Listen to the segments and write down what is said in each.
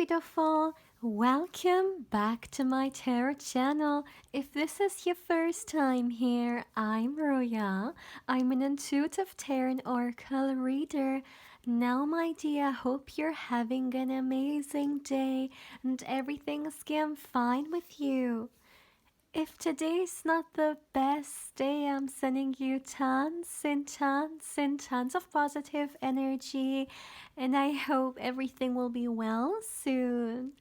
beautiful! Welcome back to my tarot channel. If this is your first time here, I'm Roya. I'm an intuitive tarot oracle reader. Now, my dear, hope you're having an amazing day and everything's going fine with you. If today's not the best day, I'm sending you tons and tons and tons of positive energy, and I hope everything will be well soon.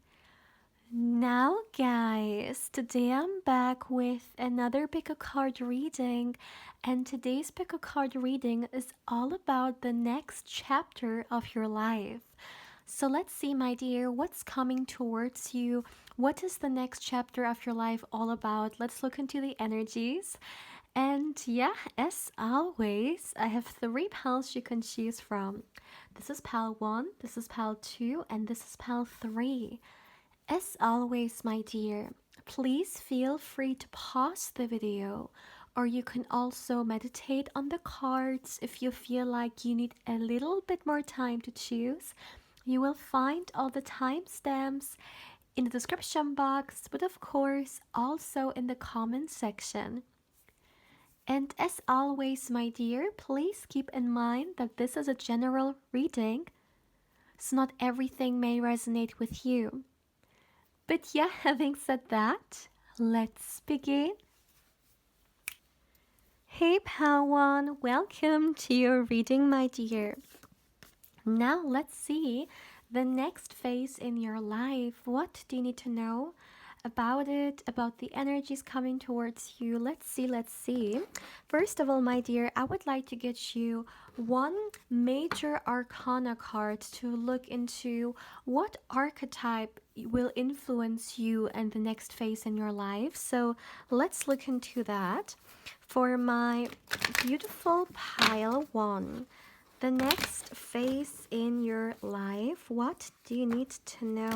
Now, guys, today I'm back with another pick a card reading, and today's pick a card reading is all about the next chapter of your life. So let's see, my dear, what's coming towards you. What is the next chapter of your life all about? Let's look into the energies. And yeah, as always, I have three piles you can choose from. This is pile 1, this is pile 2, and this is pile 3. As always, my dear, please feel free to pause the video, or you can also meditate on the cards if you feel like you need a little bit more time to choose. You will find all the timestamps in the description box, but of course also in the comment section. And as always, my dear, please keep in mind that this is a general reading, so not everything may resonate with you. But yeah, having said that, let's begin. Hey Pawan, welcome to your reading, my dear. Now let's see the next phase in your life. What do you need to know about it, about the energies coming towards you? Let's see. First of all, my dear, I would like to get you one major arcana card to look into what archetype will influence you and the next phase in your life. So let's look into that. For my beautiful pile 1, the next phase in your life, what do you need to know?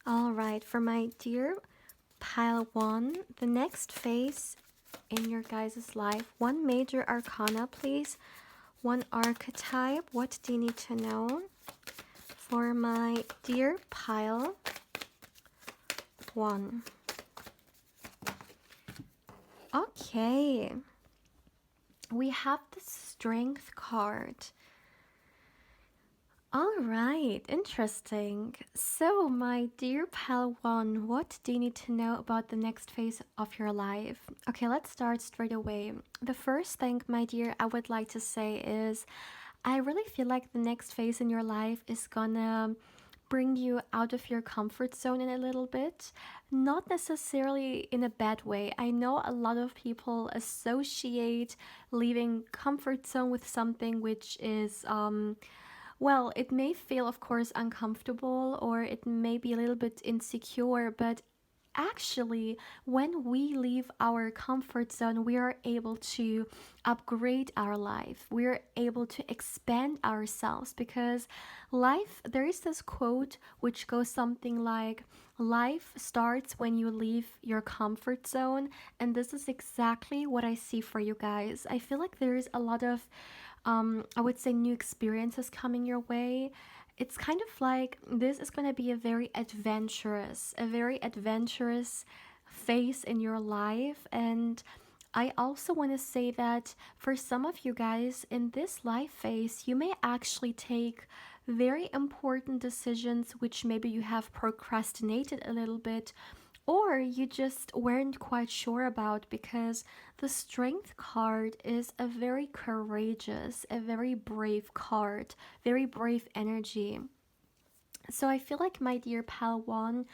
All right, for my dear pile 1, the next phase in your guys' life, one major arcana, please. One archetype, what do you need to know? For my dear pile 1. Okay. We have the Strength card. All right, interesting. So, my dear pal 1, what do you need to know about the next phase of your life? Okay, let's start straight away. The first thing, my dear, I would like to say is I really feel like the next phase in your life is gonna bring you out of your comfort zone in a little bit, not necessarily in a bad way. I know a lot of people associate leaving comfort zone with something which is well, it may feel, of course, uncomfortable, or it may be a little bit insecure, but actually, when we leave our comfort zone, we are able to upgrade our life. We are able to expand ourselves, because life, there is this quote which goes something like, life starts when you leave your comfort zone. And this is exactly what I see for you guys. I feel like there is a lot of I would say new experiences coming your way. It's kind of like this is going to be a very adventurous phase in your life. And I also want to say that for some of you guys in this life phase, you may actually take very important decisions which maybe you have procrastinated a little bit, or you just weren't quite sure about, because the Strength card is a very courageous, a very brave card, very brave energy. So I feel like, my dear pal 1,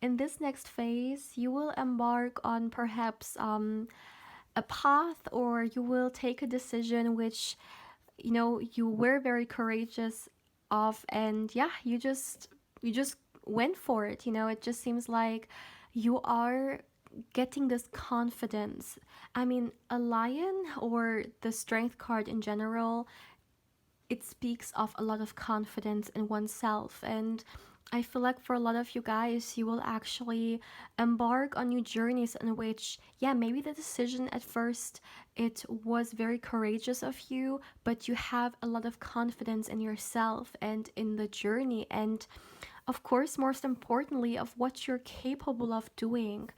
in this next phase, you will embark on perhaps a path, or you will take a decision which, you were very courageous of, and yeah, you just went for it. It just seems like you are getting this confidence. I mean, a lion, or the Strength card in general, it speaks of a lot of confidence in oneself. And I feel like for a lot of you guys, you will actually embark on new journeys in which, yeah, maybe the decision at first, it was very courageous of you, but you have a lot of confidence in yourself and in the journey, and of course, most importantly, of what you're capable of doing.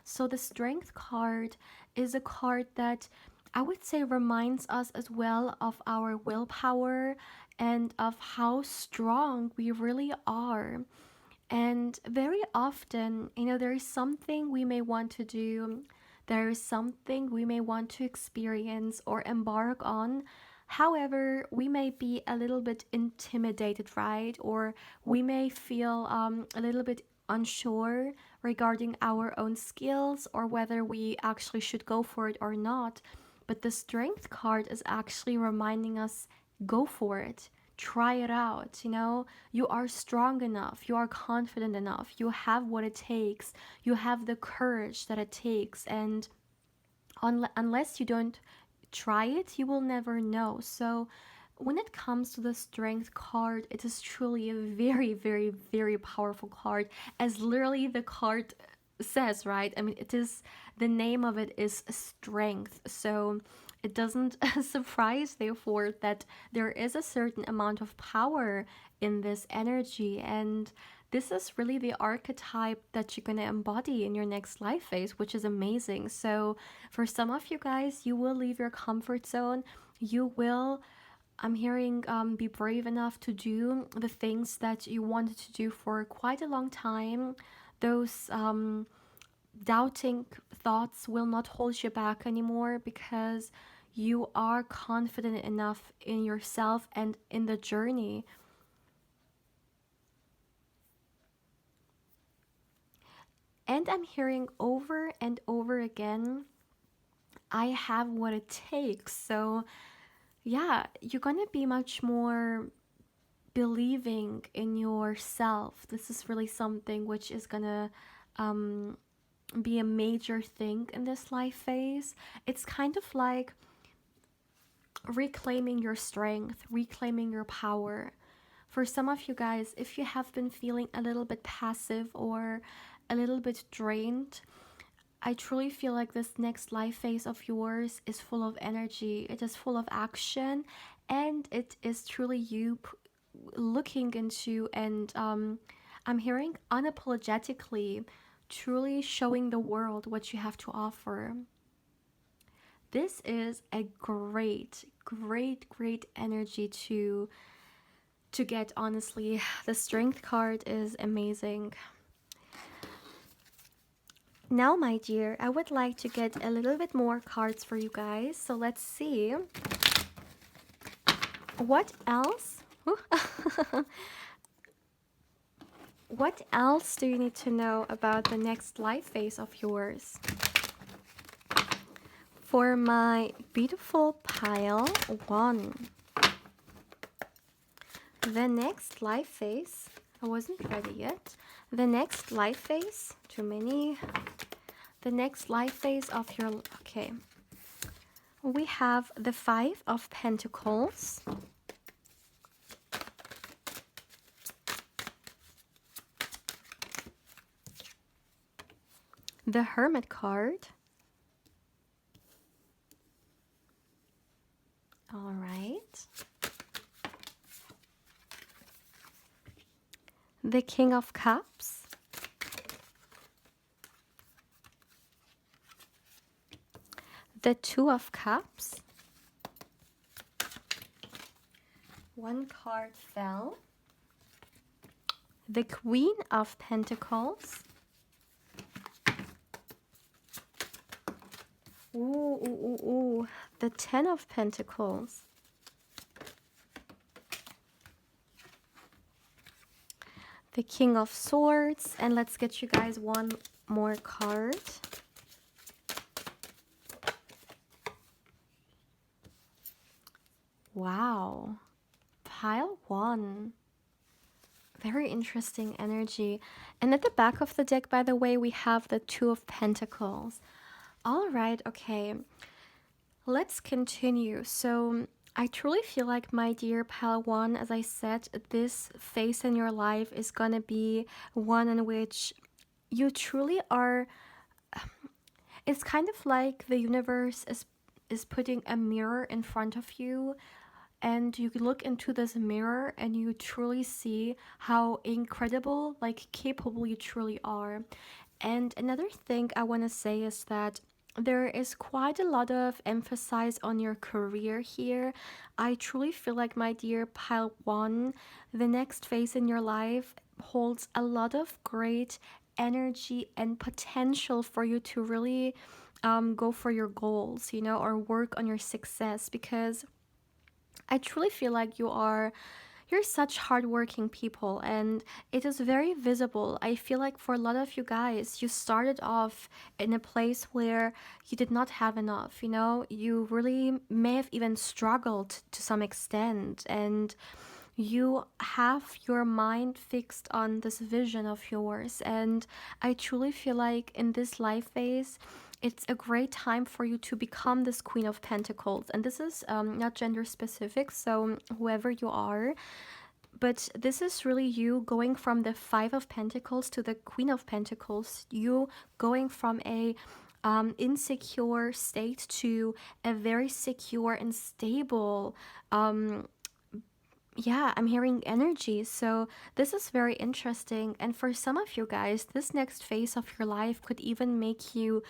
So the Strength card is a card that I would say reminds us as well of our willpower and of how strong we really are. And very often, there is something we may want to do, there is something we may want to experience or embark on. However, we may be a little bit intimidated, right? Or we may feel a little bit unsure regarding our own skills or whether we actually should go for it or not. But the Strength card is actually reminding us, go for it, try it out. You are strong enough, you are confident enough, you have what it takes, you have the courage that it takes. And unless you don't try it, you will never know. So when it comes to the Strength card, it is truly a very, very, very powerful card, as literally the card says, right? I mean, it is, the name of it is Strength. So it doesn't surprise, therefore, that there is a certain amount of power in this energy. And this is really the archetype that you're going to embody in your next life phase, which is amazing. So for some of you guys, you will leave your comfort zone. You will, I'm hearing, be brave enough to do the things that you wanted to do for quite a long time. Those doubting thoughts will not hold you back anymore, because you are confident enough in yourself and in the journey. And I'm hearing over and over again, I have what it takes. So yeah, you're gonna be much more believing in yourself. This is really something which is gonna be a major thing in this life phase. It's kind of like reclaiming your strength, reclaiming your power. For some of you guys, if you have been feeling a little bit passive or a little bit drained, I truly feel like this next life phase of yours is full of energy. It is full of action, and it is truly you looking into, and I'm hearing unapologetically, truly showing the world what you have to offer. This is a great, great, great energy to get, honestly. The Strength card is amazing. Now, my dear, I would like to get a little bit more cards for you guys. So let's see. What else? What else do you need to know about the next life phase of yours? For my beautiful pile 1. The next life phase, I wasn't ready yet. The next life phase, too many. The next life phase of your, okay. We have the 5 of Pentacles. The Hermit card. All right. The King of Cups. The 2 of Cups. One card fell. The Queen of Pentacles. Ooh. The 10 of Pentacles. The King of Swords. And let's get you guys one more card. Wow. Pile 1. Very interesting energy. And at the back of the deck, by the way, we have the 2 of Pentacles. All right, okay. Let's continue. So I truly feel like, my dear Palawan, as I said, this phase in your life is gonna be one in which you truly are. It's kind of like the universe is putting a mirror in front of you, and you look into this mirror and you truly see how incredible, like capable you truly are. And another thing I want to say is that there is quite a lot of emphasis on your career here. I truly feel like, my dear Pile 1, the next phase in your life holds a lot of great energy and potential for you to really go for your goals, or work on your success, because I truly feel like you're such hardworking people, and it is very visible. I feel like for a lot of you guys, you started off in a place where you did not have enough, you really may have even struggled to some extent, and you have your mind fixed on this vision of yours. And I truly feel like in this life phase, it's a great time for you to become this Queen of Pentacles. And this is not gender specific, so whoever you are, but this is really you going from the Five of Pentacles to the Queen of Pentacles, you going from a insecure state to a very secure and stable, yeah, I'm hearing energy. So this is very interesting. And for some of you guys, this next phase of your life could even make you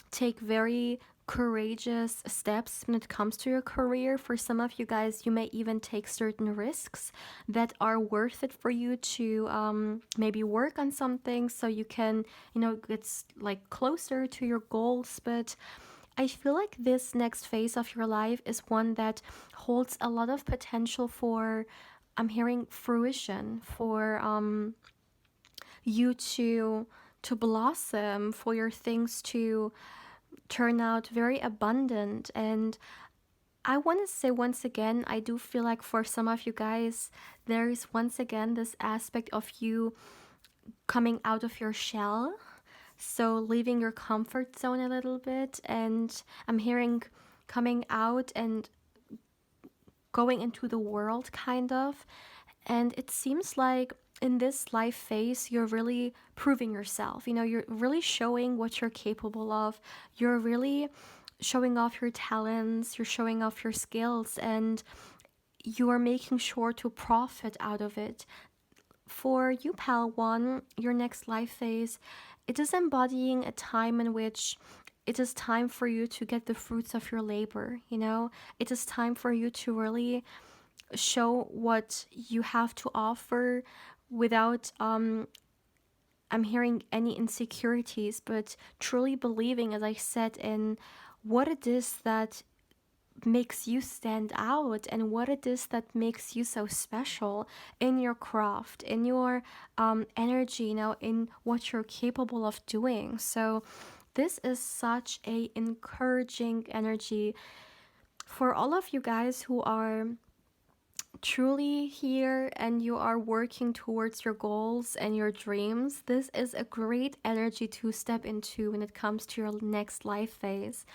take very courageous steps when it comes to your career. For some of you guys, you may even take certain risks that are worth it for you to maybe work on something so you can, get like closer to your goals. But I feel like this next phase of your life is one that holds a lot of potential for, I'm hearing, fruition, for you to blossom, for your things to turn out very abundant. And I want to say once again, I do feel like for some of you guys, there is once again this aspect of you coming out of your shell. So leaving your comfort zone a little bit. And I'm hearing coming out and going into the world, kind of. And it seems like in this life phase, you're really proving yourself. You're really showing what you're capable of. You're really showing off your talents, you're showing off your skills, and you are making sure to profit out of it. For you, Pal One, your next life phase, it is embodying a time in which it is time for you to get the fruits of your labor. It is time for you to really show what you have to offer without I'm hearing any insecurities, but truly believing, as I said, in what it is that makes you stand out and what it is that makes you so special in your craft, in your energy, in what you're capable of doing. So this is such a encouraging energy for all of you guys who are truly here and you are working towards your goals and your dreams. This is a great energy to step into when it comes to your next life phase.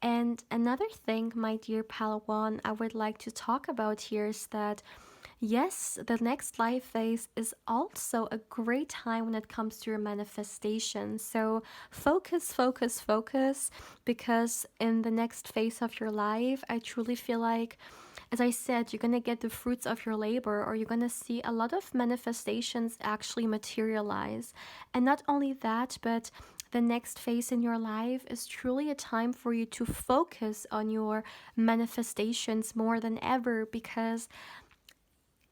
And another thing, my dear Palawan, I would like to talk about here is that yes, the next life phase is also a great time when it comes to your manifestation. So focus, focus, focus, because in the next phase of your life, I truly feel like, as I said, you're going to get the fruits of your labor, or you're going to see a lot of manifestations actually materialize. And not only that, but the next phase in your life is truly a time for you to focus on your manifestations more than ever, because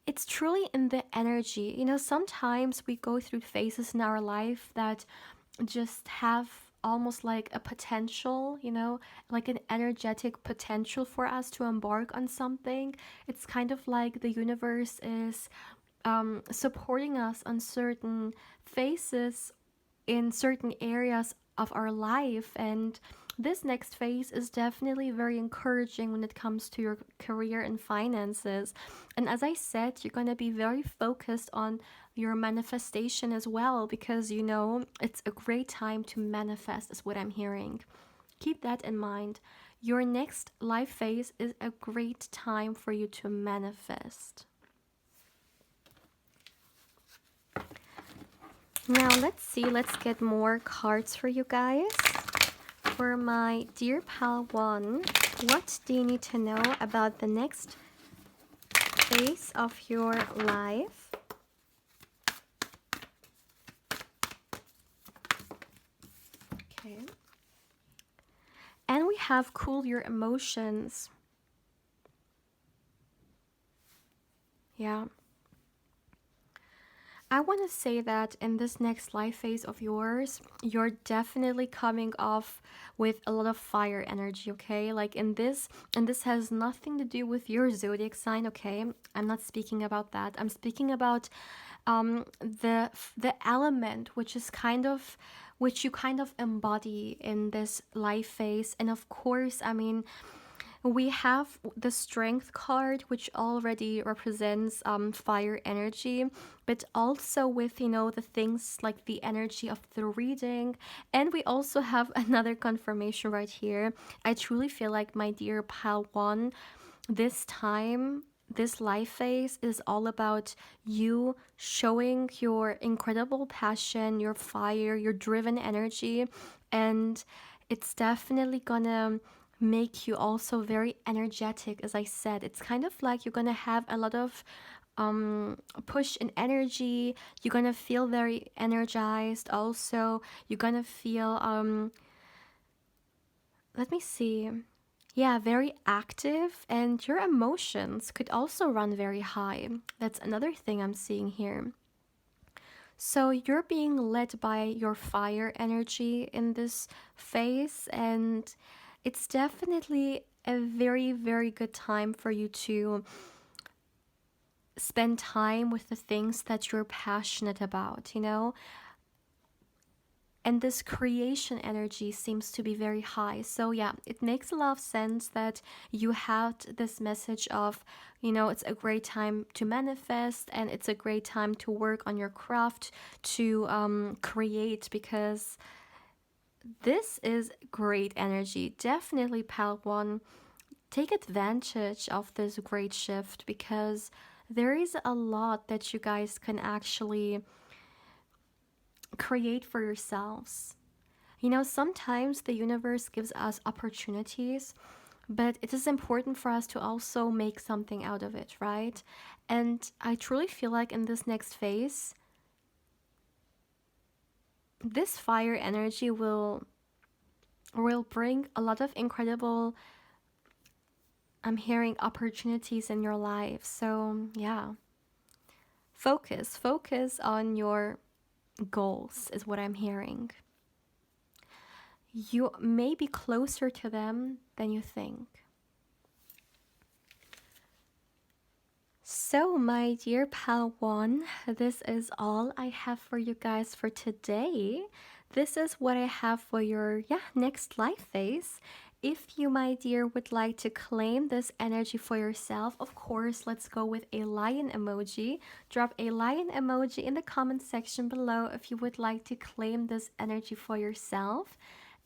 it's truly in the energy. Sometimes we go through phases in our life that just have almost like a potential, like an energetic potential for us to embark on something. It's kind of like the universe is supporting us on certain phases in certain areas of our life. And this next phase is definitely very encouraging when it comes to your career and finances. And as I said, you're going to be very focused on your manifestation as well, because it's a great time to manifest, is what I'm hearing. Keep that in mind. Your next life phase is a great time for you to manifest. Now let's see, let's get more cards for you guys. For my dear pal one, what do you need to know about the next phase of your life? Okay. And we have cool your emotions. Yeah. I want to say that in this next life phase of yours, you're definitely coming off with a lot of fire energy, okay? Like and this has nothing to do with your zodiac sign, okay? I'm not speaking about that. I'm speaking about the element which you kind of embody in this life phase. And of course, I mean, we have the strength card, which already represents fire energy, but also with, you know, the things like the energy of the reading. And we also have another confirmation right here. I truly feel like, my dear pal one, this time, this life phase is all about you showing your incredible passion, your fire, your driven energy. And it's definitely gonna make you also very energetic. As I said, it's kind of like you're gonna have a lot of push and energy. You're gonna feel very energized. Also, you're gonna feel let me see, yeah, very active, and your emotions could also run very high. That's another thing I'm seeing here. So you're being led by your fire energy in this phase, and it's definitely a very, very good time for you to spend time with the things that you're passionate about, you know? And this creation energy seems to be very high. So yeah, it makes a lot of sense that you had this message of, you know, it's a great time to manifest, and it's a great time to work on your craft, to create, because this is great energy. Definitely, pal one, take advantage of this great shift, because there is a lot that you guys can actually create for yourselves. You know, sometimes the universe gives us opportunities, but it is important for us to also make something out of it, right? And I truly feel like in this next phase, this fire energy will bring a lot of incredible, I'm hearing, opportunities in your life. So, yeah. Focus on your goals is what I'm hearing. You may be closer to them than you think. So, my dear pal one, this is all I have for you guys for today. This is what I have for your next life phase. If you, my dear, would like to claim this energy for yourself, of course, let's go with a lion emoji. Drop a lion emoji in the comment section below if you would like to claim this energy for yourself.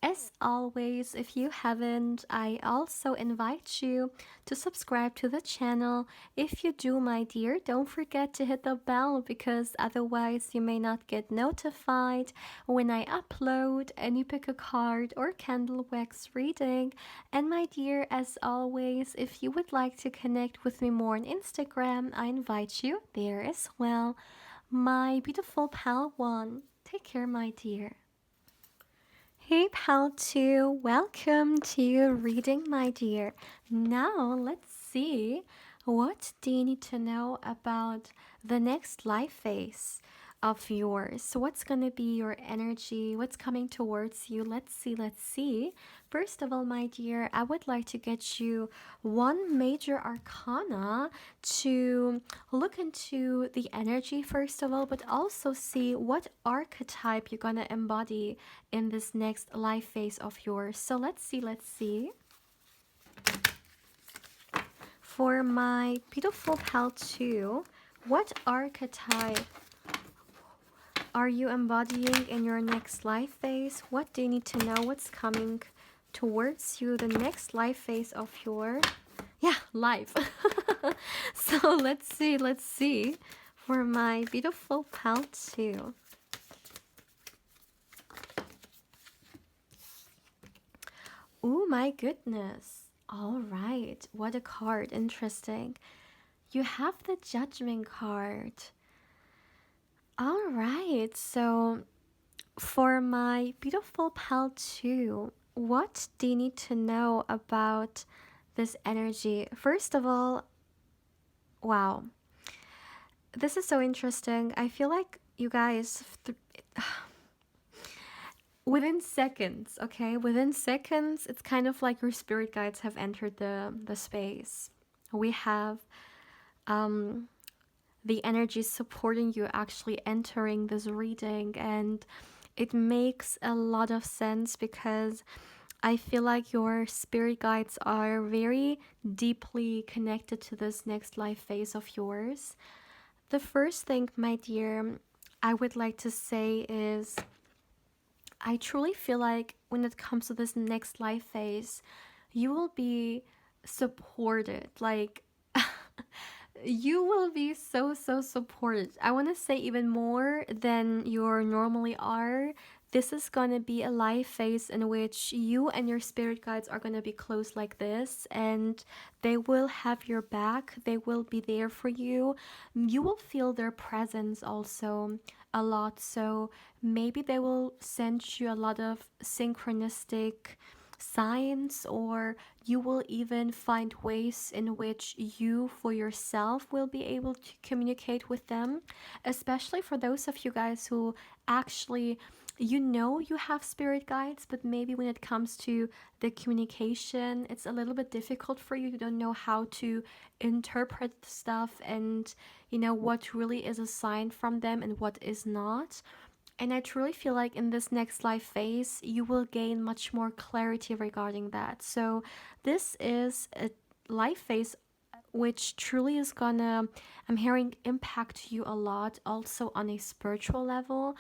As always, if you haven't, I also invite you to subscribe to the channel. If you do, my dear, don't forget to hit the bell, because otherwise you may not get notified when I upload any pick a card or candle wax reading. And my dear, as always, if you would like to connect with me more on Instagram, I invite you there as well. My beautiful pal one, take care, my dear. Hey pal 2, welcome to your reading, my dear. Now let's see, what do you need to know about the next life phase of yours? So what's gonna be your energy? What's coming towards you? Let's see. First of all, my dear, I would like to get you one major arcana to look into the energy first of all, but also see what archetype you're gonna embody in this next life phase of yours. So let's see. For my beautiful pal 2, what archetype are you embodying in your next life phase? What do you need to know? What's coming towards you the next life phase of your, yeah, life. So let's see for my beautiful pal too. Oh my goodness. All right, what a card. Interesting. You have the Judgment card. All right, so for my beautiful pal too, what do you need to know about this energy? First of all, wow, this is so interesting. I feel like you guys, within seconds, okay? Within seconds, it's kind of like your spirit guides have entered the space. We have um the energy supporting you actually entering this reading, and it makes a lot of sense because I feel like your spirit guides are very deeply connected to this next life phase of yours. The first thing, my dear, I would like to say is I truly feel like when it comes to this next life phase, you will be supported. Like, you will be so supported. I want to say even more than you normally are. This is going to be a life phase in which you and your spirit guides are going to be close like this, and they will have your back. They will be there for you. You will feel their presence also a lot. So maybe they will send you a lot of synchronistic signs, or you will even find ways in which you for yourself will be able to communicate with them, especially for those of you guys who actually, you have spirit guides, but maybe when it comes to the communication, it's a little bit difficult for you. You don't know how to interpret stuff, and what really is a sign from them and what is not. And I truly feel like in this next life phase, you will gain much more clarity regarding that. So, this is a life phase which truly is gonna, I'm hearing, impact you a lot, also on a spiritual level.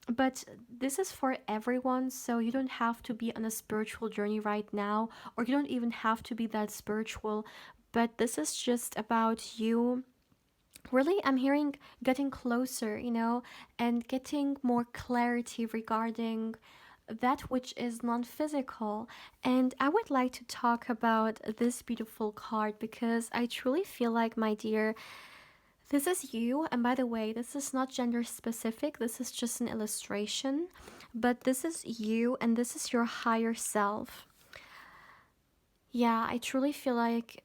But this is for everyone, so you don't have to be on a spiritual journey right now, or you don't even have to be that spiritual. But this is just about you really, I'm hearing, getting closer, and getting more clarity regarding that which is non-physical. And I would like to talk about this beautiful card because I truly feel like, my dear, this is you. And by the way, this is not gender specific, this is just an illustration, but this is you and this is your higher self. Yeah, I truly feel like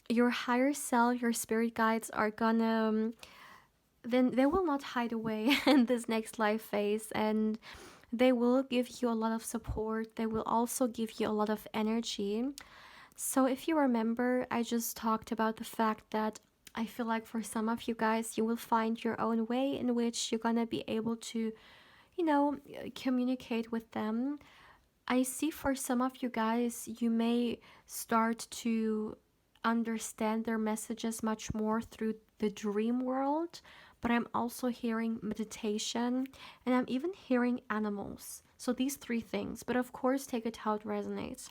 your higher self, your spirit guides are gonna, then they will not hide away in this next life phase, and they will give you a lot of support. They will also give you a lot of energy. So if you remember, I just talked about the fact that I feel like for some of you guys, you will find your own way in which you're gonna be able to, communicate with them. I see for some of you guys, you may start to understand their messages much more through the dream world, but I'm also hearing meditation, and I'm even hearing animals. So these three things, but of course, take it how it resonates.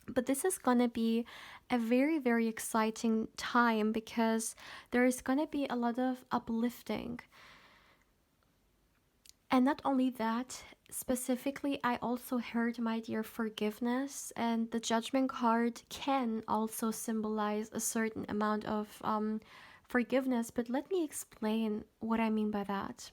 But this is going to be a very exciting time because there is going to be a lot of uplifting. And not only that, specifically, I also heard, my dear, forgiveness, and the Judgment card can also symbolize a certain amount of forgiveness. But let me explain what I mean by that.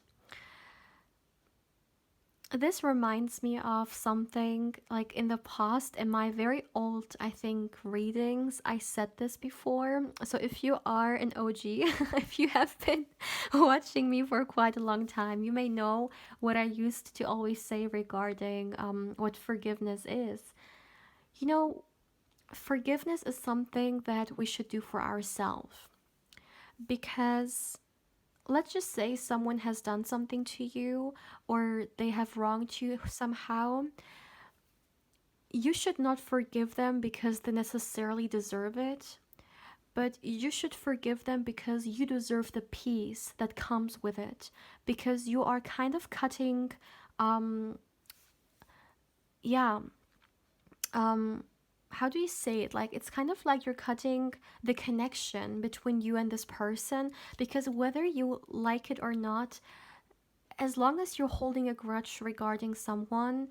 This reminds me of something like in the past, in my very old, I think, readings, I said this before. So if you are an OG, if you have been watching me for quite a long time, you may know what I used to always say regarding what forgiveness is. You know, forgiveness is something that we should do for ourselves, because let's just say someone has done something to you or they have wronged you somehow. You should not forgive them because they necessarily deserve it, but you should forgive them because you deserve the peace that comes with it, because you are kind of cutting, um yeah, how do you say it? Like, it's kind of like you're cutting the connection between you and this person, because whether you like it or not, as long as you're holding a grudge regarding someone,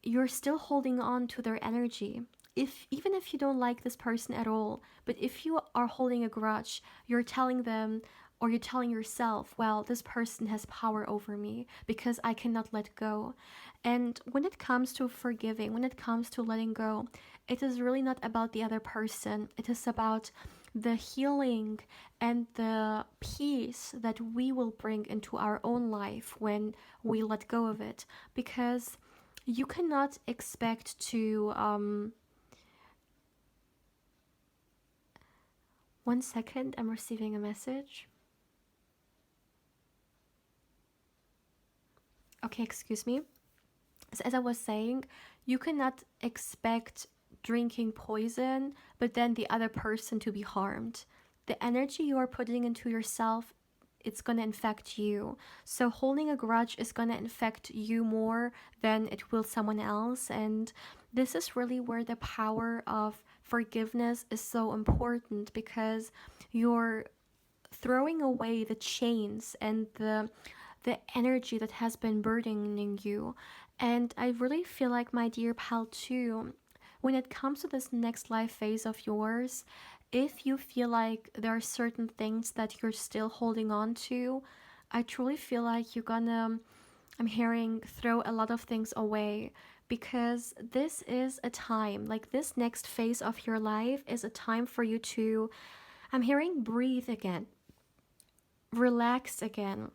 you're still holding on to their energy. If even if you don't like this person at all, but if you are holding a grudge, you're telling them, or you're telling yourself, well, this person has power over me because I cannot let go. And when it comes to forgiving, when it comes to letting go, it is really not about the other person. It is about the healing and the peace that we will bring into our own life when we let go of it. Because you cannot expect to, 1 second, I'm receiving a message. Okay, excuse me. So as I was saying, you cannot expect drinking poison but then the other person to be harmed. The energy you are putting into yourself, it's going to infect you. So holding a grudge is going to infect you more than it will someone else. And this is really where the power of forgiveness is so important, because you're throwing away the chains and the energy that has been burdening you. And I really feel like, my dear pal, too, when it comes to this next life phase of yours, if you feel like there are certain things that you're still holding on to, I truly feel like you're gonna, I'm hearing, throw a lot of things away, because this is a time, like this next phase of your life is a time for you to, I'm hearing, breathe again, relax again.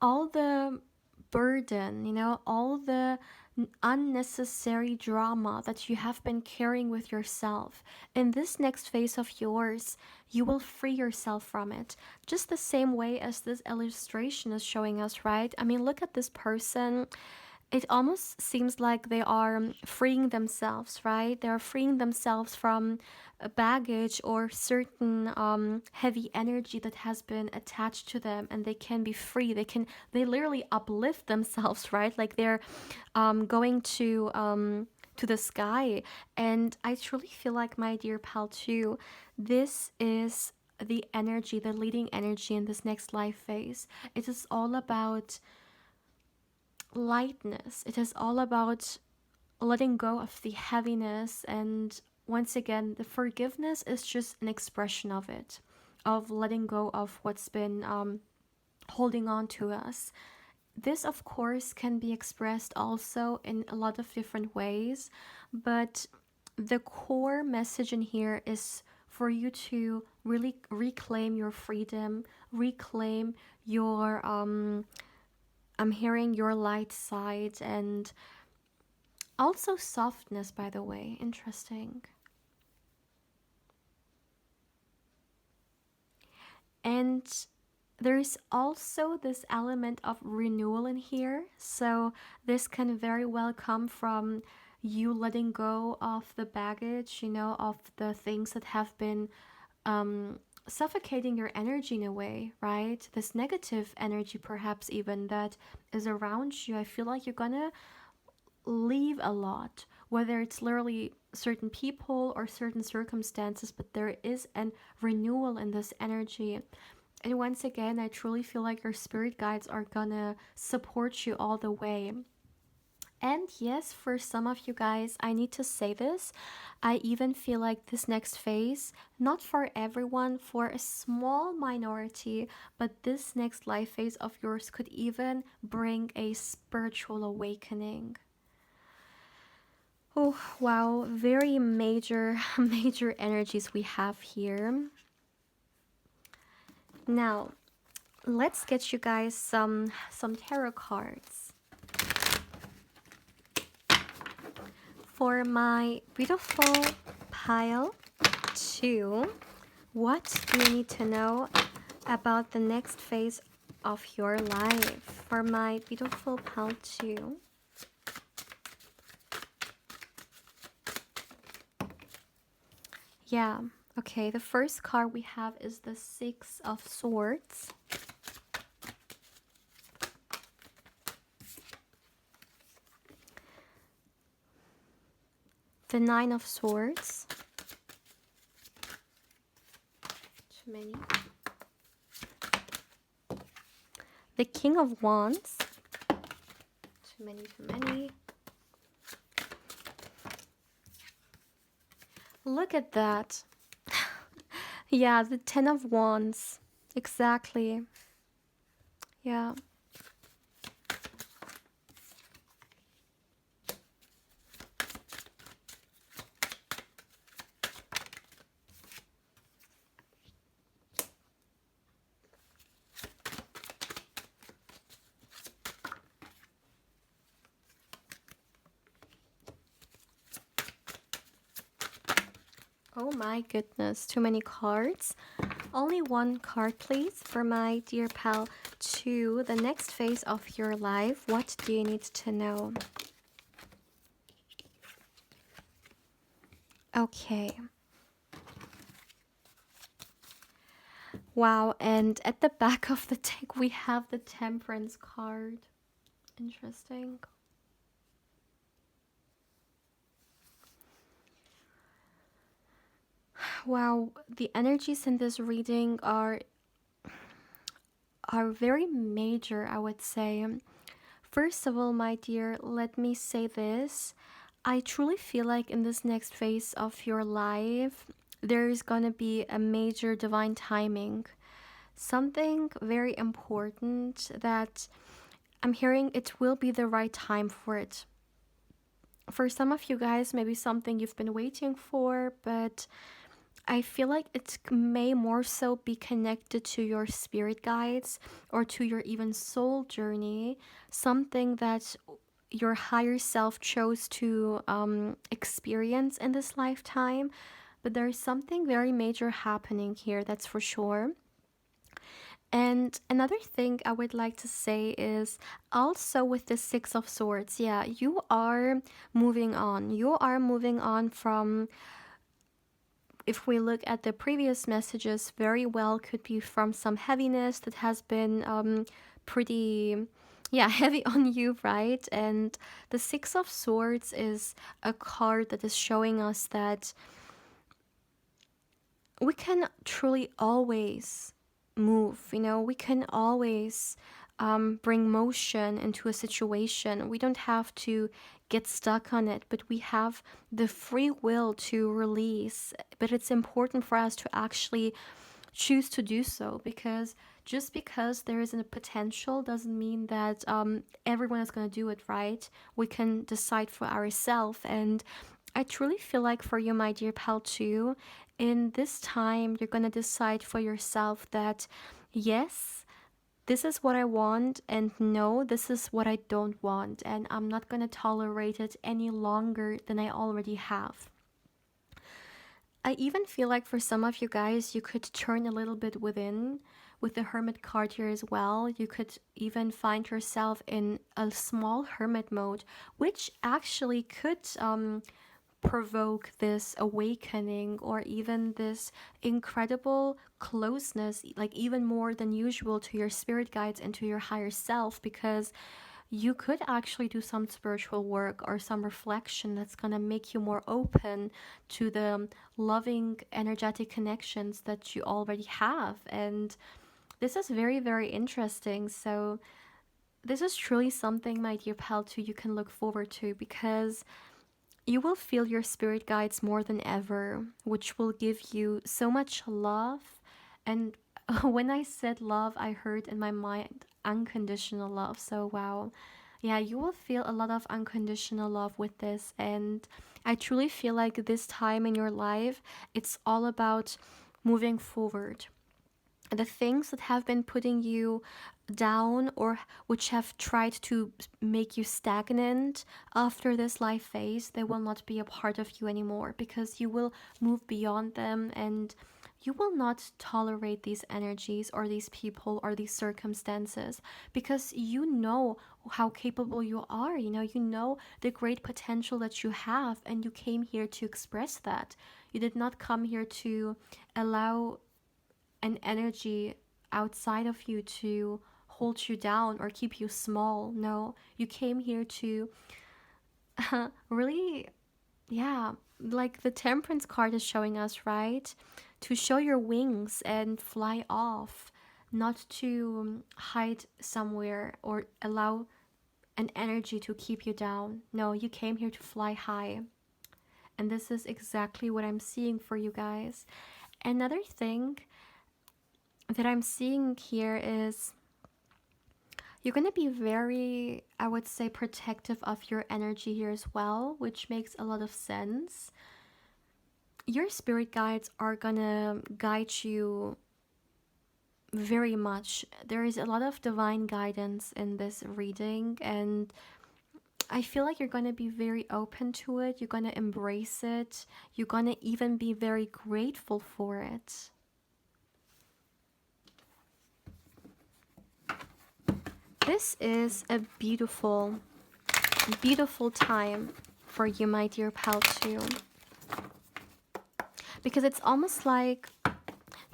All the burden, all the unnecessary drama that you have been carrying with yourself. In this next phase of yours, you will free yourself from it. Just the same way as this illustration is showing us, right? I mean, look at this person. It almost seems like they are freeing themselves, right? They are freeing themselves from a baggage or certain heavy energy that has been attached to them, and they can be free. They literally uplift themselves, right? Like they're going to the sky. And I truly feel like, my dear pal, too, this is the energy, the leading energy in this next life phase. It is all about lightness. It is all about letting go of the heaviness. And once again, the forgiveness is just an expression of it, of letting go of what's been holding on to us. This, of course, can be expressed also in a lot of different ways, but the core message in here is for you to really reclaim your freedom, reclaim your I'm hearing your light side, and also softness, by the way. Interesting. And there's also this element of renewal in here. So this can very well come from you letting go of the baggage, of the things that have been suffocating your energy in a way, right? This negative energy, perhaps even, that is around you. I feel like you're gonna leave a lot, whether it's literally certain people or certain circumstances, but there is an renewal in this energy. And once again, I truly feel like your spirit guides are gonna support you all the way. And yes, for some of you guys, I need to say this. I even feel like this next phase, not for everyone, for a small minority, but this next life phase of yours could even bring a spiritual awakening. Oh, wow, very major, major energies we have here. Now, let's get you guys some tarot cards. For my beautiful pile 2, what do you need to know about the next phase of your life? For my beautiful pile 2. Yeah, okay, the first card we have is the Six of Swords. The Nine of Swords. Too many. The King of Wands. Too many, too many. Look at that. Yeah, the Ten of Wands. Exactly. Yeah. Oh my goodness, too many cards. Only one card, please, for my dear pal. To the next phase of your life. What do you need to know? Okay. Wow, and at the back of the deck, we have the Temperance card. Interesting. Wow, the energies in this reading are very major, I would say. First of all, my dear, let me say this. I truly feel like in this next phase of your life, there is going to be a major divine timing. Something very important that I'm hearing it will be the right time for it. For some of you guys, maybe something you've been waiting for, but I feel like it may more so be connected to your spirit guides or to your even soul journey, something that your higher self chose to experience in this lifetime. But there's something very major happening here, that's for sure. And another thing I would like to say is also with the Six of Swords, yeah, you are moving on. You are moving on from, if we look at the previous messages, very well could be from some heaviness that has been pretty, yeah, heavy on you, right? And the Six of Swords is a card that is showing us that we can truly always move, we can always bring motion into a situation. We don't have to get stuck on it, but we have the free will to release. But it's important for us to actually choose to do so, because just because there isn't a potential doesn't mean that everyone is going to do it, right? We can decide for ourselves. And I truly feel like for you, my dear pal, too, in this time, you're going to decide for yourself that, yes, this is what I want, and no, this is what I don't want, and I'm not going to tolerate it any longer than I already have. I even feel like for some of you guys, you could turn a little bit within with the Hermit card here as well. You could even find yourself in a small hermit mode, which actually could provoke this awakening or even this incredible closeness, like even more than usual, to your spirit guides and to your higher self, because you could actually do some spiritual work or some reflection that's going to make you more open to the loving energetic connections that you already have. And this is very, very interesting. So this is truly something, my dear pal, too, you can look forward to, because you will feel your spirit guides more than ever, which will give you so much love. And when I said love, I heard in my mind unconditional love. So, wow. Yeah, you will feel a lot of unconditional love with this. And I truly feel like this time in your life, it's all about moving forward. The things that have been putting you down or which have tried to make you stagnant after this life phase, they will not be a part of you anymore, because you will move beyond them, and you will not tolerate these energies or these people or these circumstances, because you know how capable you are. You know the great potential that you have, and you came here to express that. You did not come here to allow an energy outside of you to hold you down or keep you small. No, you came here to really Yeah, like the Temperance card is showing us, right? To show your wings and fly off, not to hide somewhere or allow an energy to keep you down. No, you came here to fly high. And this is exactly what I'm seeing for you guys. Another thing that I'm seeing here is you're going to be very, I would say, protective of your energy here as well, which makes a lot of sense. Your spirit guides are going to guide you very much. There is a lot of divine guidance in this reading, and I feel like you're going to be very open to it. You're going to embrace it. You're going to even be very grateful for it. This is a beautiful, beautiful time for you, my dear pal, too. Because it's almost like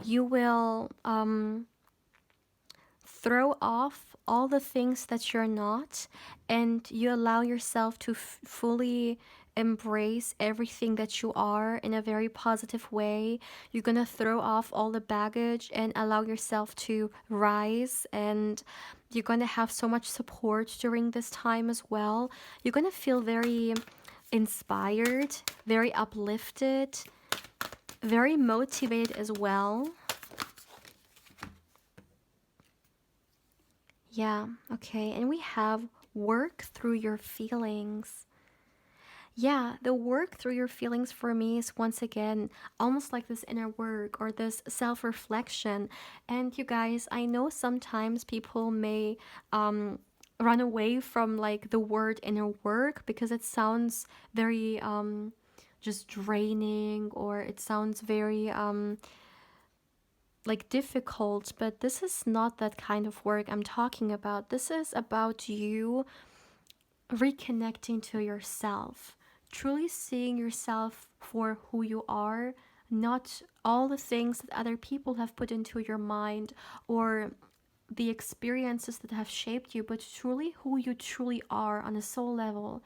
you will throw off all the things that you're not, and you allow yourself to fully embrace everything that you are in a very positive way. You're gonna throw off all the baggage and allow yourself to rise, and you're gonna have so much support during this time as well. You're gonna feel very inspired, very uplifted, very motivated as well. Yeah, okay. And we have work through your feelings. Yeah, the work through your feelings for me is once again almost like this inner work or this self reflection. And you guys, I know sometimes people may run away from like the word inner work because it sounds very just draining, or it sounds very like difficult, but this is not that kind of work I'm talking about. This is about you reconnecting to yourself, truly seeing yourself for who you are, not all the things that other people have put into your mind or the experiences that have shaped you, but truly who you truly are on a soul level.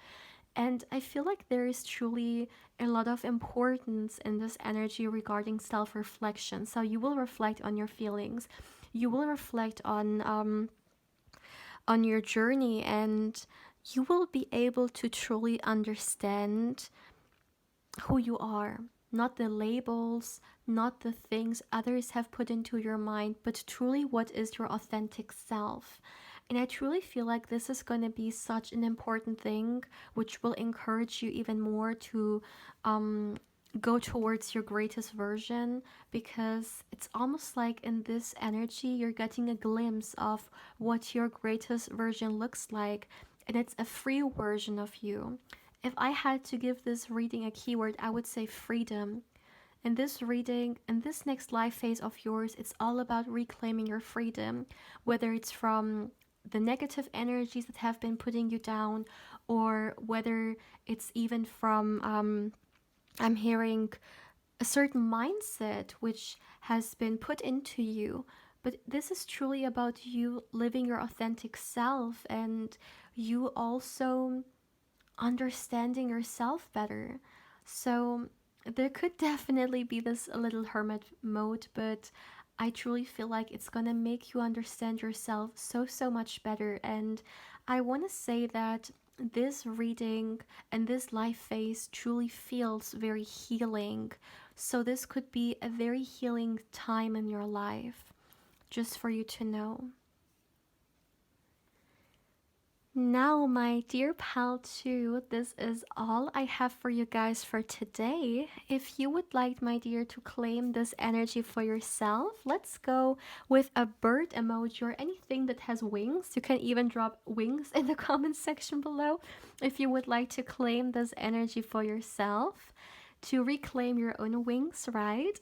And I feel like there is truly a lot of importance in this energy regarding self reflection. So you will reflect on your feelings, you will reflect on your journey, and you will be able to truly understand who you are, not the labels, not the things others have put into your mind, but truly what is your authentic self. And I truly feel like this is going to be such an important thing, which will encourage you even more to go towards your greatest version, because it's almost like in this energy, you're getting a glimpse of what your greatest version looks like, and it's a free version of you. If I had to give this reading a keyword, I would say freedom. In this reading, in this next life phase of yours, it's all about reclaiming your freedom, whether it's from the negative energies that have been putting you down, or whether it's even from, I'm hearing a certain mindset which has been put into you. But this is truly about you living your authentic self, and you also understanding yourself better. So there could definitely be this a little hermit mode, but I truly feel like it's gonna make you understand yourself so much better. And I want to say that this reading and this life phase truly feels very healing. So this could be a very healing time in your life, just for you to know. Now, my dear pal, too, this is all I have for you guys for today. If you would like, my dear, to claim this energy for yourself, let's go with a bird emoji or anything that has wings. You can even drop wings in the comment section below if you would like to claim this energy for yourself, to reclaim your own wings, right?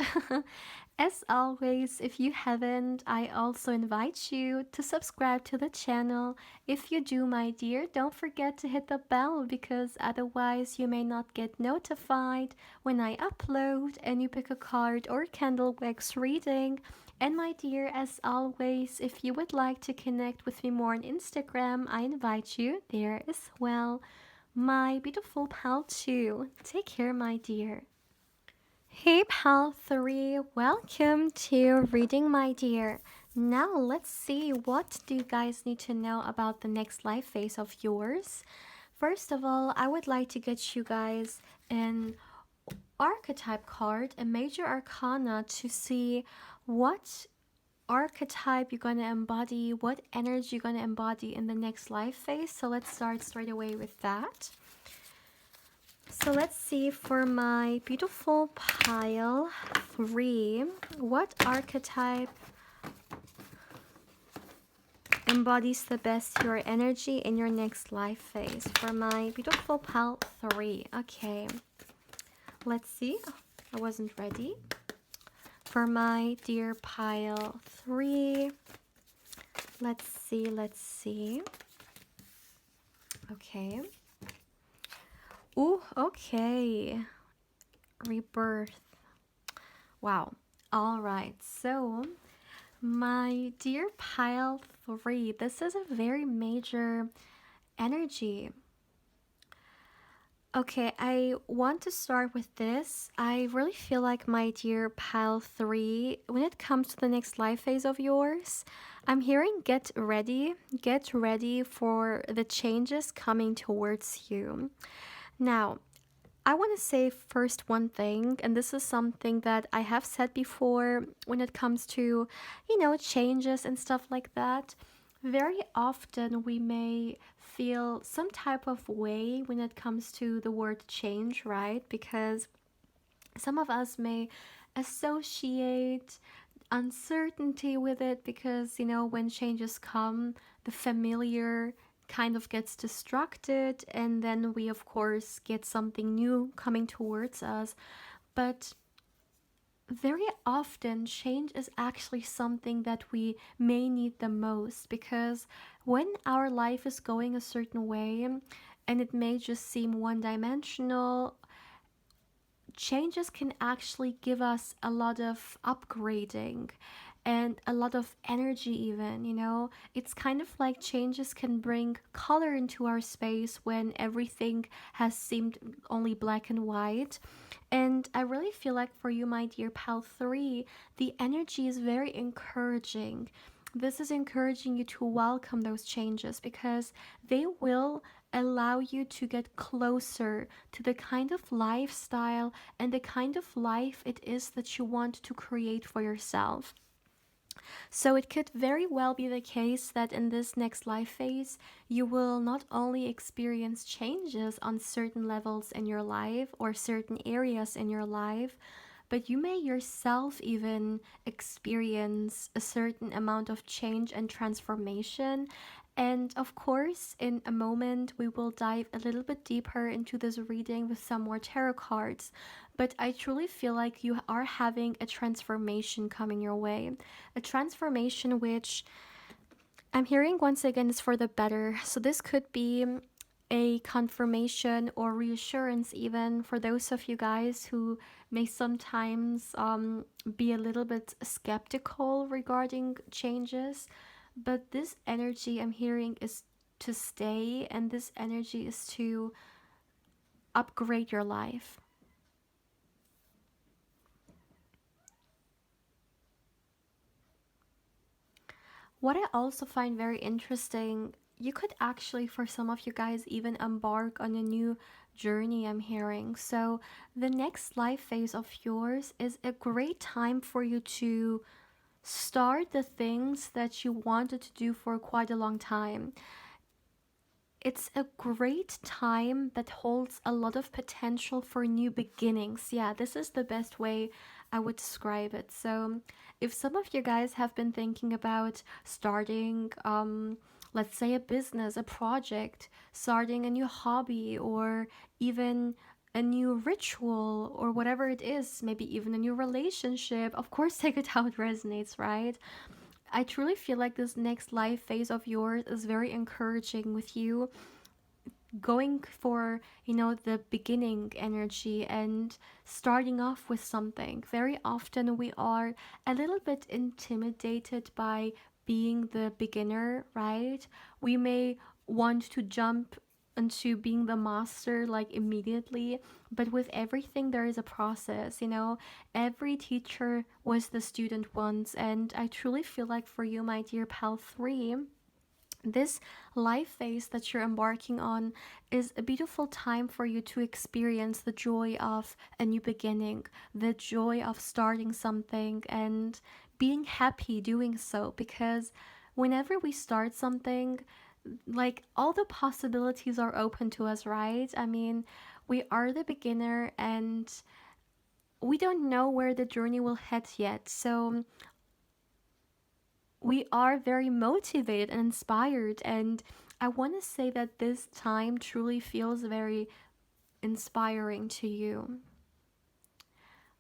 As always, if you haven't, I also invite you to subscribe to the channel. If you do, my dear, don't forget to hit the bell, because otherwise you may not get notified when I upload a new pick a card or candle wax reading. And my dear, as always, if you would like to connect with me more on Instagram, I invite you there as well. My beautiful pal 2. Take care, my dear. Hey, pal 3. Welcome to Reading, my dear. Now, let's see what do you guys need to know about the next life phase of yours. First of all, I would like to get you guys an archetype card, a major arcana, to see what archetype you're going to embody, what energy you're going to embody in the next life phase. So let's start straight away with that. So let's see for my beautiful pile 3, what archetype embodies the best your energy in your next life phase. For my beautiful pile 3. Okay, let's see. I wasn't ready. For my dear pile 3, let's see. Okay. Ooh, okay. Rebirth. Wow. All right. So, my dear pile 3, this is a very major energy. Okay, I want to start with this. I really feel like, my dear pile 3, when it comes to the next life phase of yours, I'm hearing get ready. Get ready for the changes coming towards you. Now, I want to say first one thing, and this is something that I have said before when it comes to, changes and stuff like that. Very often we may feel some type of way when it comes to the word change, right? Because some of us may associate uncertainty with it because, when changes come, the familiar kind of gets distracted, and then we, of course, get something new coming towards us. But very often, change is actually something that we may need the most, because when our life is going a certain way and it may just seem one dimensional, changes can actually give us a lot of upgrading and a lot of energy, even. It's kind of like changes can bring color into our space when everything has seemed only black and white. And I really feel like, for you, my dear pal 3, the energy is very encouraging. This is encouraging you to welcome those changes, because they will allow you to get closer to the kind of lifestyle and the kind of life it is that you want to create for yourself. So it could very well be the case that in this next life phase, you will not only experience changes on certain levels in your life or certain areas in your life, but you may yourself even experience a certain amount of change and transformation. And of course, in a moment, we will dive a little bit deeper into this reading with some more tarot cards. But I truly feel like you are having a transformation coming your way. A transformation which I'm hearing once again is for the better. So this could be a confirmation or reassurance, even for those of you guys who may sometimes be a little bit skeptical regarding changes. But this energy I'm hearing is to stay, and this energy is to upgrade your life. What I also find very interesting, you could actually, for some of you guys, even embark on a new journey, I'm hearing. So, the next life phase of yours is a great time for you to start the things that you wanted to do for quite a long time. It's a great time that holds a lot of potential for new beginnings. Yeah, this is the best way I would describe it. So, if some of you guys have been thinking about starting, let's say, a business, a project, starting a new hobby, or even a new ritual, or whatever it is, maybe even a new relationship, of course, take it how it resonates, right? I truly feel like this next life phase of yours is very encouraging with you going for, the beginning energy and starting off with something. Very often we are a little bit intimidated by being the beginner, right? We may want to jump into being the master like immediately, but with everything there is a process, you know. Every teacher was the student once, and I truly feel like for you, my dear pal 3, this life phase that you're embarking on is a beautiful time for you to experience the joy of a new beginning, the joy of starting something and being happy doing so. Because whenever we start something, like all the possibilities are open to us, right? I mean, we are the beginner and we don't know where the journey will head yet. So we are very motivated and inspired. And I want to say that this time truly feels very inspiring to you.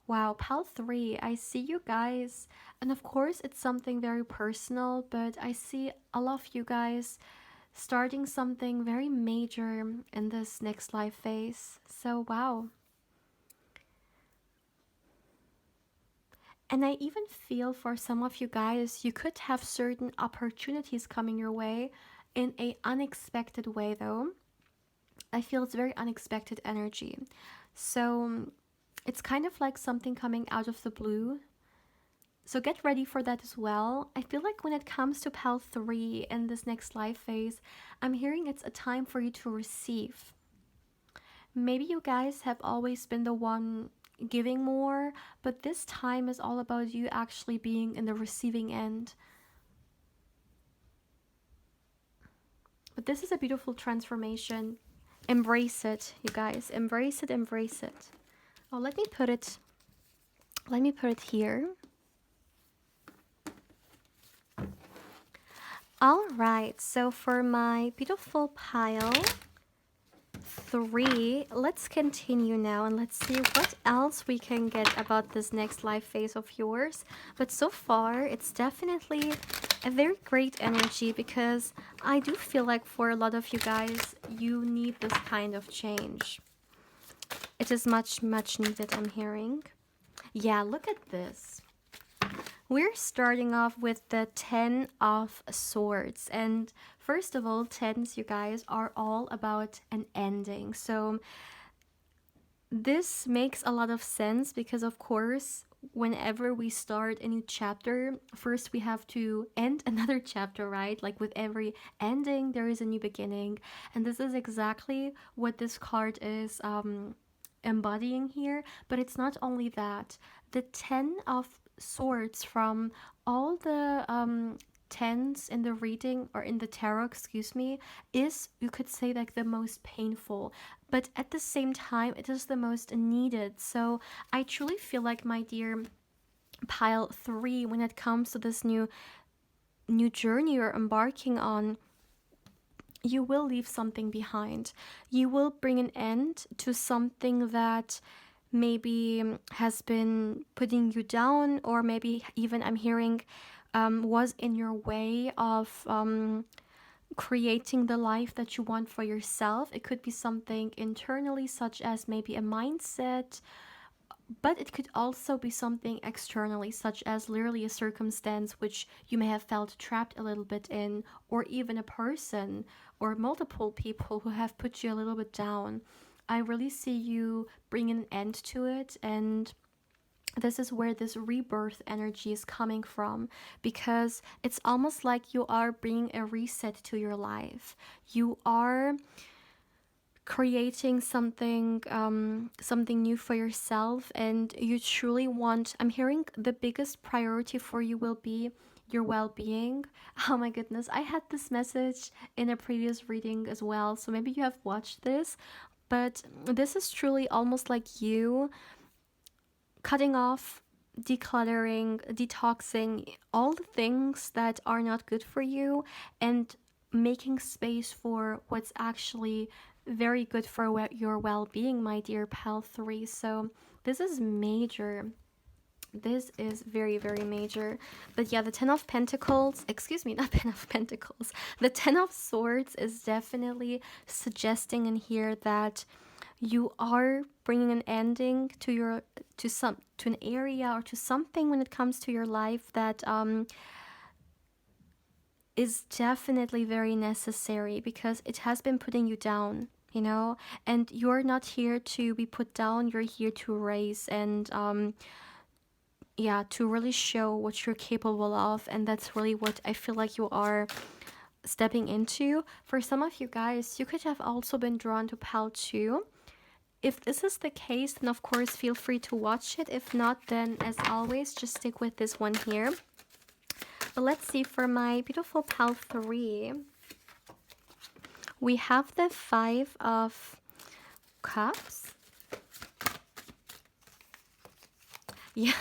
Wow, Pal 3, I see you guys. And of course, it's something very personal, but I see a lot of you guys starting something very major in this next life phase. So, wow. And I even feel for some of you guys, you could have certain opportunities coming your way in a unexpected way though. I feel it's very unexpected energy. So it's kind of like something coming out of the blue. So get ready for that as well. I feel like when it comes to Pal 3 in this next life phase, I'm hearing it's a time for you to receive. Maybe you guys have always been the one giving more, but this time is all about you actually being in the receiving end. But this is a beautiful transformation. Embrace it, you guys. Embrace it, embrace it. Oh, let me put it here. All right, so for my beautiful pile 3, let's continue now and let's see what else we can get about this next life phase of yours. But so far, it's definitely a very great energy because I do feel like for a lot of you guys, you need this kind of change. It is much, much needed, I'm hearing. Yeah, look at this. We're starting off with the 10 of Swords. And first of all, 10s, you guys, are all about an ending. So this makes a lot of sense because, of course, whenever we start a new chapter, first we have to end another chapter, right? Like with every ending, there is a new beginning. And this is exactly what this card is embodying here. But it's not only that. The 10 of Swords from all the tens in the reading or in the tarot, excuse me, is, you could say, like the most painful, but at the same time it is the most needed. So I truly feel like, my dear pile 3, when it comes to this new journey you're embarking on, you will leave something behind. You will bring an end to something that maybe has been putting you down, or maybe even, I'm hearing, was in your way of creating the life that you want for yourself. It could be something internally, such as maybe a mindset, but it could also be something externally, such as literally a circumstance which you may have felt trapped a little bit in, or even a person or multiple people who have put you a little bit down. I really see you bring an end to it, and this is where this rebirth energy is coming from, because it's almost like you are bringing a reset to your life. You are creating something new for yourself, and you truly want, I'm hearing, the biggest priority for you will be your well-being. Oh my goodness, I had this message in a previous reading as well, so maybe you have watched this, but this is truly almost like you cutting off, decluttering, detoxing all the things that are not good for you, and making space for what's actually very good for your well-being, my dear pal 3. So this is major. This is very, very major. But yeah, the 10 of Pentacles, excuse me, not 10 of Pentacles, the 10 of Swords is definitely suggesting in here that you are bringing an ending to your, to an area or to something when it comes to your life that is definitely very necessary because it has been putting you down, you know, and you're not here to be put down, you're here to raise and yeah, to really show what you're capable of. And that's really what I feel like you are stepping into. For some of you guys, you could have also been drawn to Pal 2. If this is the case, then of course feel free to watch it. If not, then as always, just stick with this one here. But let's see, for my beautiful Pal 3, we have the Five of Cups. Yeah.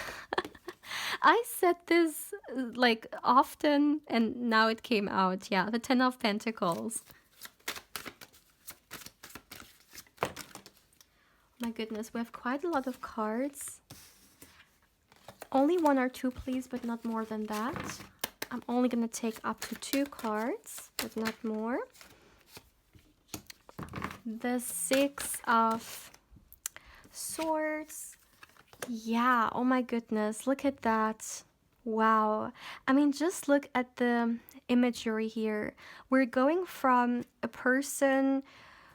I said this like often and now it came out. Yeah, the Ten of Pentacles. My goodness, we have quite a lot of cards. Only one or two, please, but not more than that. I'm only going to take up to 2 cards, but not more. The Six of Swords. Yeah, oh my goodness, look at that. Wow. I mean, just look at the imagery here. We're going from a person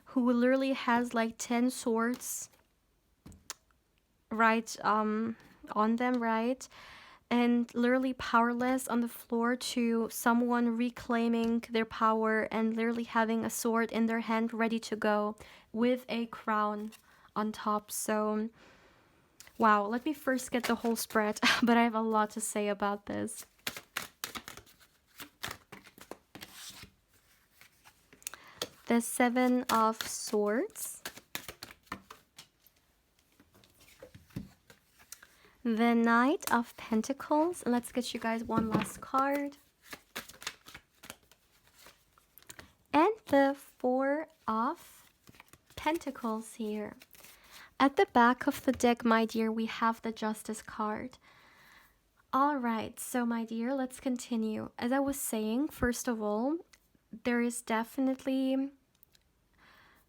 who literally has like 10 swords right on them, right? And literally powerless on the floor, to someone reclaiming their power and literally having a sword in their hand ready to go with a crown on top. So wow, let me first get the whole spread, but I have a lot to say about this. The Seven of Swords. The Knight of Pentacles. And let's get you guys one last card. And the Four of Pentacles here. At the back of the deck, my dear, we have the Justice card. All right, so my dear, let's continue. As I was saying, first of all, there is definitely,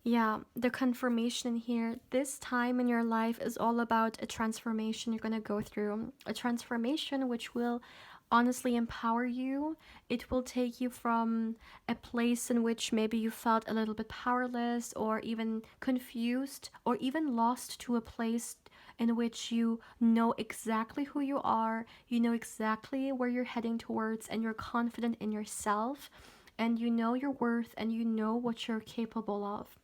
yeah, the confirmation here. This time in your life is all about a transformation you're going to go through. A transformation which will honestly empower you. It will take you from a place in which maybe you felt a little bit powerless or even confused or even lost, to a place in which you know exactly who you are, you know exactly where you're heading towards, and you're confident in yourself, and you know your worth, and you know what you're capable of.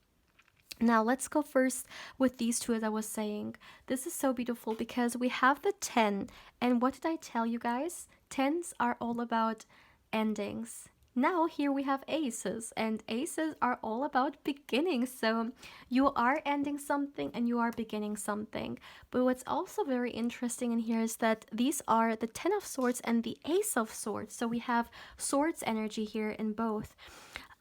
Now, let's go first with these two, as I was saying. This is so beautiful because we have the 10. And what did I tell you guys? 10s are all about endings. Now, here we have aces, and aces are all about beginnings. So you are ending something and you are beginning something. But what's also very interesting in here is that these are the 10 of Swords and the Ace of Swords. So we have swords energy here in both.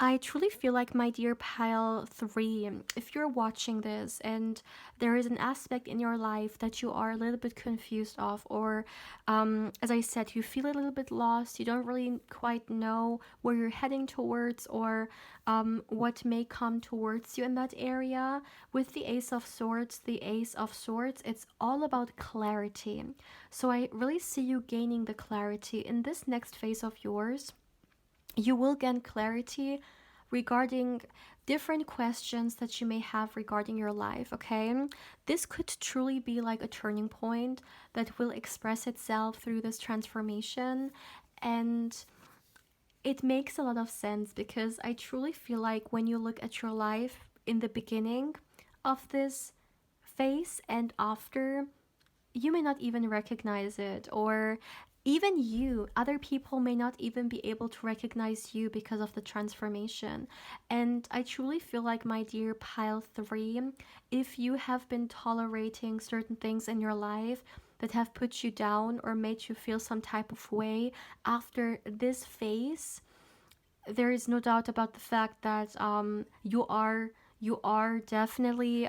I truly feel like, my dear pile 3, if you're watching this and there is an aspect in your life that you are a little bit confused of, or as I said, you feel a little bit lost, you don't really quite know where you're heading towards, or what may come towards you in that area, with the Ace of Swords, it's all about clarity. So I really see you gaining the clarity in this next phase of yours. You will gain clarity regarding different questions that you may have regarding your life, okay? This could truly be like a turning point that will express itself through this transformation. And it makes a lot of sense because I truly feel like when you look at your life in the beginning of this phase and after, you may not even recognize it, or even you, other people may not even be able to recognize you because of the transformation. And I truly feel like, my dear pile 3, if you have been tolerating certain things in your life that have put you down or made you feel some type of way, after this phase, there is no doubt about the fact that you are definitely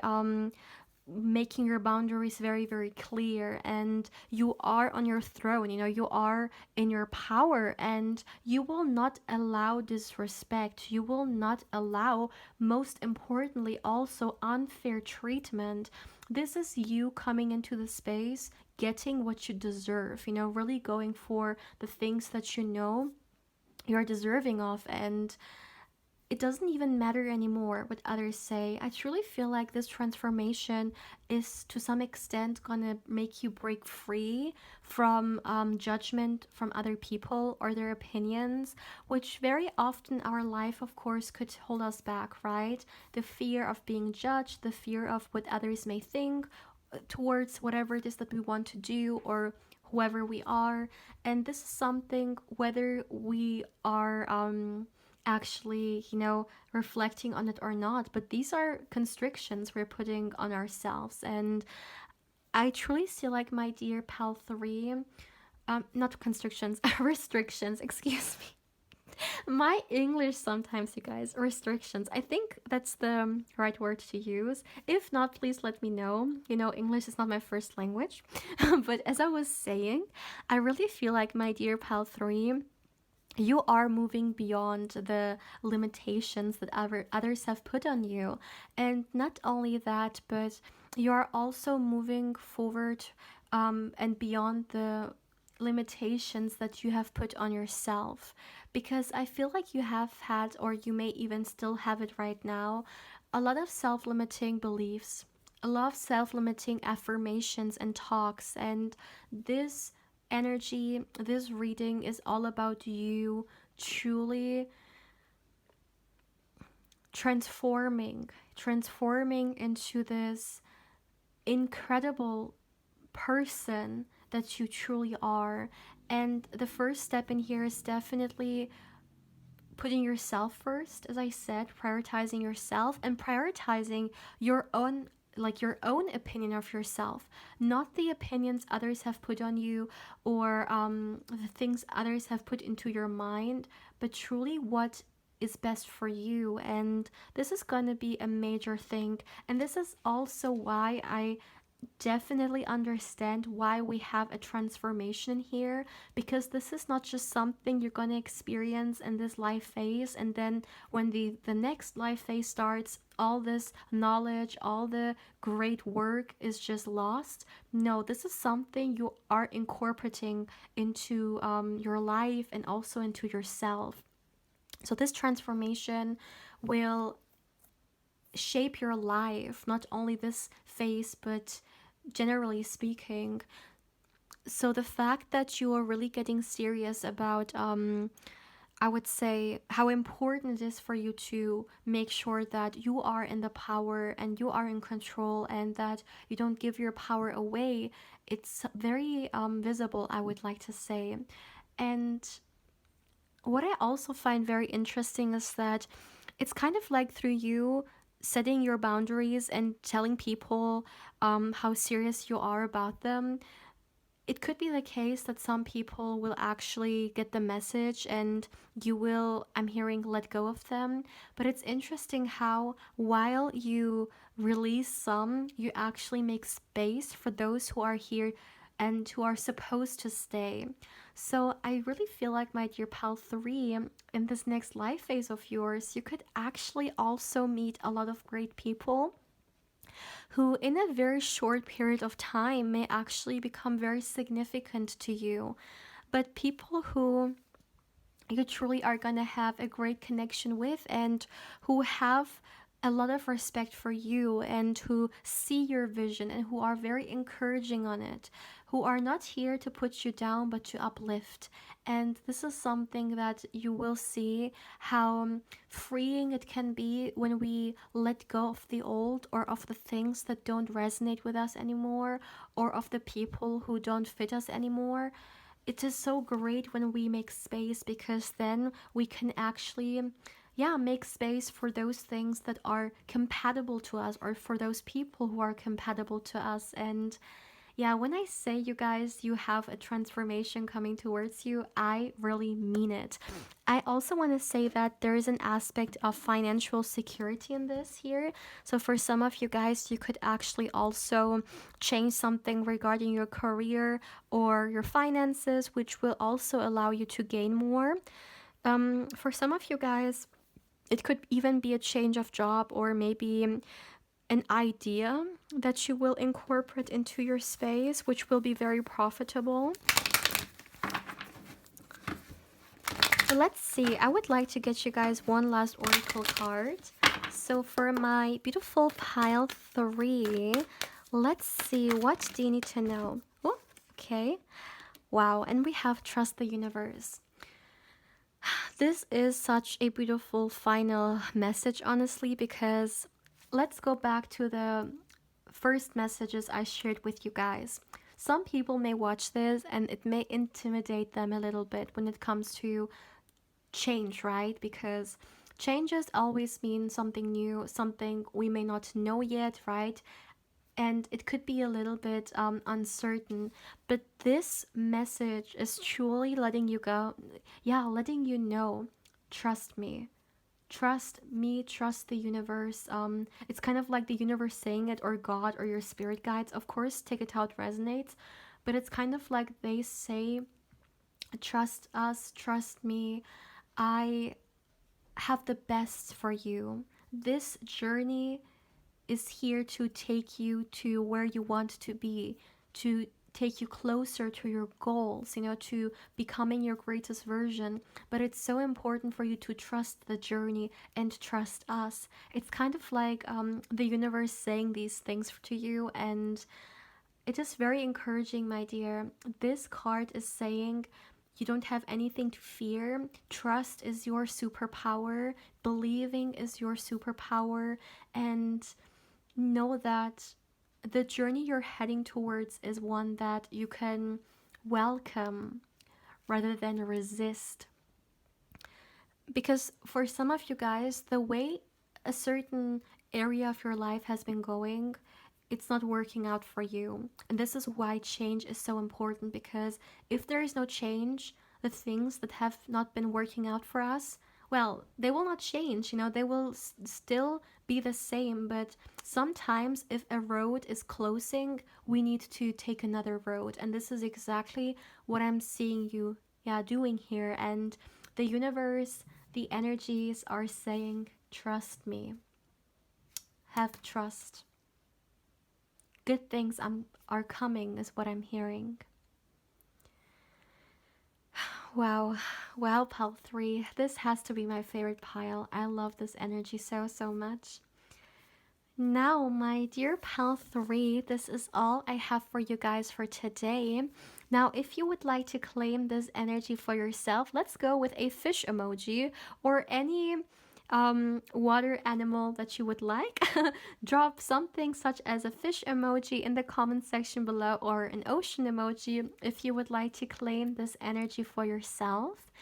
making your boundaries very, very clear, and you are on your throne, you are in your power, and you will not allow disrespect, you will not allow, most importantly, also unfair treatment. This is you coming into the space, getting what you deserve, really going for the things that you know you're deserving of, and it doesn't even matter anymore what others say. I truly feel like this transformation is to some extent gonna make you break free from judgment from other people or their opinions, which very often our life, of course, could hold us back, right? The fear of being judged, the fear of what others may think towards whatever it is that we want to do or whoever we are. And this is something, whether we are actually, reflecting on it or not. But these are constrictions we're putting on ourselves. And I truly feel like, my dear pal 3, not constrictions, restrictions, excuse me. My English sometimes, you guys, restrictions. I think that's the right word to use. If not, please let me know. English is not my first language. But as I was saying, I really feel like, my dear pal 3, you are moving beyond the limitations that others have put on you. And not only that, but you are also moving forward and beyond the limitations that you have put on yourself. Because I feel like you have had, or you may even still have it right now, a lot of self limiting beliefs, a lot of self limiting affirmations and talks. And this energy, this reading is all about you truly transforming into this incredible person that you truly are. And the first step in here is definitely putting yourself first, as I said, prioritizing yourself and prioritizing your own, like your own opinion of yourself, not the opinions others have put on you, or the things others have put into your mind, but truly what is best for you. And this is going to be a major thing. And this is also why I definitely understand why we have a transformation here, because this is not just something you're going to experience in this life phase, and then when the next life phase starts, all this knowledge, all the great work is just lost. No, this is something you are incorporating into your life and also into yourself. So this transformation will shape your life, not only this phase, but generally speaking. So the fact that you are really getting serious about, I would say, how important it is for you to make sure that you are in the power and you are in control, and that you don't give your power away, it's very visible, I would like to say. And what I also find very interesting is that it's kind of like, through you setting your boundaries and telling people how serious you are about them, it could be the case that some people will actually get the message and you will, I'm hearing, let go of them. But it's interesting how, while you release some, you actually make space for those who are here and who are supposed to stay. So I really feel like, my dear pal 3, in this next life phase of yours, you could actually also meet a lot of great people who, in a very short period of time, may actually become very significant to you. But people who you truly are going to have a great connection with, and who have a lot of respect for you, and who see your vision and who are very encouraging on it, who are not here to put you down but to uplift. And this is something that you will see how freeing it can be when we let go of the old, or of the things that don't resonate with us anymore, or of the people who don't fit us anymore. It is so great when we make space, because then we can actually, yeah, make space for those things that are compatible to us, or for those people who are compatible to us. And yeah, when I say, you guys, you have a transformation coming towards you, I really mean it. I also want to say that there is an aspect of financial security in this here. So for some of you guys, you could actually also change something regarding your career or your finances, which will also allow you to gain more. For some of you guys, it could even be a change of job, or maybe an idea that you will incorporate into your space, which will be very profitable. let's see. I would like to get you guys one last oracle card. So for my beautiful pile 3, let's see, what do you need to know? Oh, okay. Wow, and we have trust the universe. This is such a beautiful final message, honestly, because let's go back to the first messages I shared with you guys. Some people may watch this and it may intimidate them a little bit when it comes to change, right? Because changes always mean something new, something we may not know yet, right? And it could be a little bit uncertain, but this message is truly letting you go, yeah, letting you know, trust me, trust me, trust the universe. It's kind of like the universe saying it, or God, or your spirit guides. Of course, take it how it resonates, but it's kind of like they say, trust us, trust me, I have the best for you. This journey is here to take you to where you want to be, to take you closer to your goals, to becoming your greatest version. But it's so important for you to trust the journey and trust us. It's kind of like the universe saying these things to you, and it is very encouraging, my dear. This card is saying you don't have anything to fear. Trust is your superpower. Believing is your superpower. And know that the journey you're heading towards is one that you can welcome rather than resist. Because for some of you guys, the way a certain area of your life has been going, it's not working out for you. And this is why change is so important, because if there is no change, the things that have not been working out for us, well, they will not change, they will still be the same. But sometimes if a road is closing, we need to take another road. And this is exactly what I'm seeing you, yeah, doing here. And the universe, the energies are saying, trust me, have trust. Good things are coming, is what I'm hearing. Wow, wow, pile 3. This has to be my favorite pile. I love this energy so, so much. Now, my dear pal 3, this is all I have for you guys for today. Now, if you would like to claim this energy for yourself, let's go with a fish emoji or any water animal that you would like. Drop something such as a fish emoji in the comment section below, or an ocean emoji if you would like to claim this energy for yourself.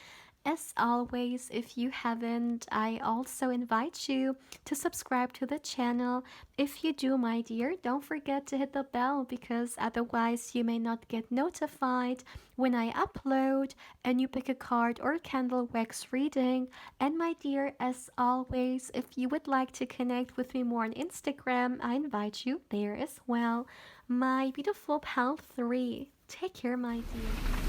As always, if you haven't, I also invite you to subscribe to the channel. If you do, my dear, don't forget to hit the bell, because otherwise you may not get notified when I upload a new pick a card or candle wax reading. And my dear, as always, if you would like to connect with me more on Instagram, I invite you there as well. My beautiful pal 3, take care, my dear.